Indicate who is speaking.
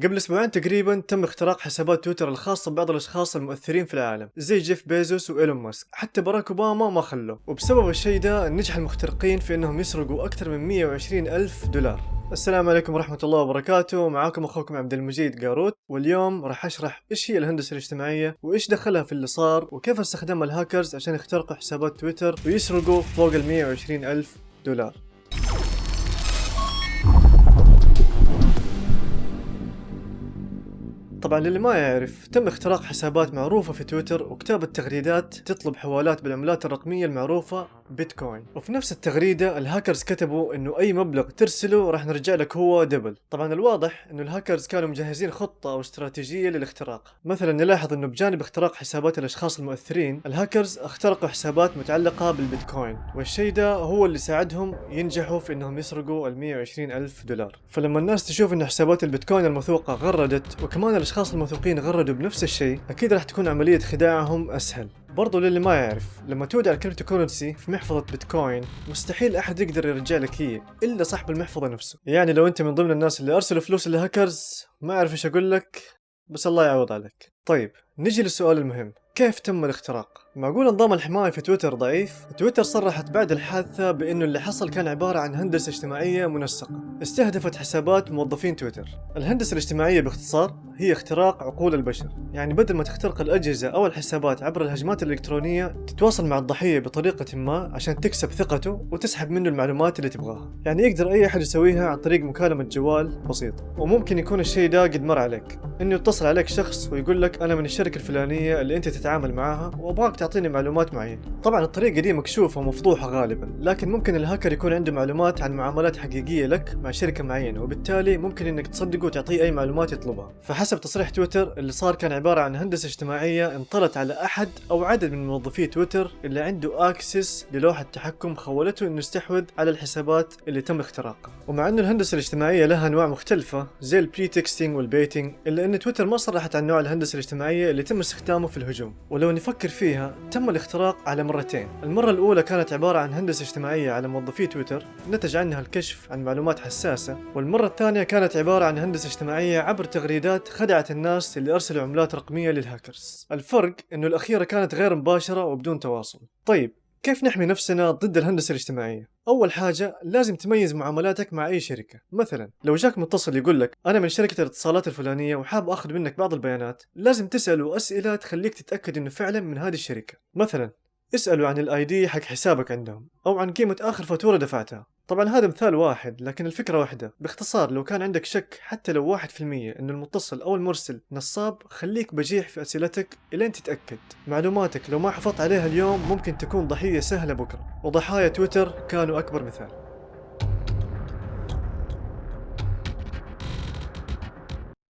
Speaker 1: قبل أسبوعين تقريبا تم اختراق حسابات تويتر الخاصة ببعض الأشخاص المؤثرين في العالم زي جيف بيزوس وإيلون ماسك، حتى باراك أوباما ما خلوه. وبسبب الشيء ده نجح المخترقين في أنهم يسرقوا أكثر من 120 ألف دولار. السلام عليكم ورحمة الله وبركاته، معاكم أخوكم عبد المجيد قاروت، واليوم راح أشرح إيش هي الهندسة الاجتماعية وإيش دخلها في اللي صار وكيف استخدمها الهاكرز عشان يخترقوا حسابات تويتر ويسرقوا فوق ال 120 ألف دولار. طبعا للي ما يعرف، تم اختراق حسابات معروفة في تويتر وكتابة تغريدات تطلب حوالات بالعملات الرقمية المعروفة بيتكوين، وفي نفس التغريدة الهاكرز كتبوا انه اي مبلغ ترسله راح نرجع لك هو دبل. طبعا الواضح انه الهاكرز كانوا مجهزين خطة او استراتيجية للاختراق. مثلا نلاحظ انه بجانب اختراق حسابات الاشخاص المؤثرين، الهاكرز اخترقوا حسابات متعلقة بالبيتكوين، والشيء ده هو اللي ساعدهم ينجحوا في انهم يسرقوا ال 120 ألف دولار. فلما الناس تشوف ان حسابات البيتكوين الموثوقة غردت وكمان الاشخاص الموثوقين غردوا بنفس الشيء، اكيد راح تكون عملية خداعهم اسهل. برضو للي ما يعرف، لما تودع الكريبتو كورنسي في محفظة بيتكوين مستحيل احد يقدر يرجع لك هي الا صاحب المحفظة نفسه. يعني لو انت من ضمن الناس اللي ارسلوا فلوس للهاكرز، ما اعرف ايش اقول لك، بس الله يعوض عليك. طيب نجي للسؤال المهم، كيف تم الاختراق؟ معقول نظام الحماية في تويتر ضعيف؟ تويتر صرحت بعد الحادثة بأنه اللي حصل كان عبارة عن هندسة اجتماعية منسقة استهدفت حسابات موظفين تويتر. الهندسة الاجتماعية باختصار هي اختراق عقول البشر، يعني بدل ما تخترق الأجهزة أو الحسابات عبر الهجمات الإلكترونية، تتواصل مع الضحية بطريقة ما عشان تكسب ثقته وتسحب منه المعلومات اللي تبغاها. يعني يقدر أي أحد يسويها عن طريق مكالمة جوال بسيطة. وممكن يكون الشيء ده قد مر عليك، إنه يتصل عليك شخص ويقول لك أنا من الشركة الفلانية اللي أنت تتعامل معاها وأبغاك تعطيني معلومات معينة. طبعا الطريقة دي مكشوفة ومفضوحة غالبا، لكن ممكن الهاكر يكون عنده معلومات عن معاملات حقيقية لك مع شركة معينة، وبالتالي ممكن إنك تصدقه وتعطيه أي معلومات يطلبها. فحسب تصريح تويتر، اللي صار كان عبارة عن هندسة اجتماعية انطلت على أحد أو عدد من موظفي تويتر اللي عنده أكسس للوحة تحكم خولته إنه يستحوذ على الحسابات اللي تم اختراقها. ومع إنه الهندسة الاجتماعية لها أنواع مختلفة زي البري تكستينج والبيتنج، إلا إن تويتر ما صرحت عن نوع الهندسة الاجتماعية اللي تم استخدامه في الهجوم. ولو نفكر فيها، تم الاختراق على مرتين. المرة الأولى كانت عبارة عن هندسة اجتماعية على موظفي تويتر نتج عنها الكشف عن معلومات حساسة، والمرة الثانية كانت عبارة عن هندسة اجتماعية عبر تغريدات خدعت الناس اللي أرسلوا عملات رقمية للهاكرز. الفرق إنه الأخيرة كانت غير مباشرة وبدون تواصل. طيب كيف نحمي نفسنا ضد الهندسة الاجتماعية؟ أول حاجة لازم تميز معاملاتك مع أي شركة. مثلا لو جاك متصل يقول لك أنا من شركة الاتصالات الفلانية وحاب أخذ منك بعض البيانات، لازم تسأله أسئلة تخليك تتأكد إنه فعلا من هذه الشركة. مثلا اسأله عن الاي دي حق حسابك عندهم، أو عن قيمة آخر فاتورة دفعتها. طبعا هذا مثال واحد، لكن الفكرة واحدة. باختصار لو كان عندك شك حتى لو 1% إنه المتصل أو المرسل نصاب، خليك بجيح في أسئلتك إلين تتأكد. معلوماتك لو ما حافظت عليها اليوم ممكن تكون ضحية سهلة بكرة، وضحايا تويتر كانوا أكبر مثال.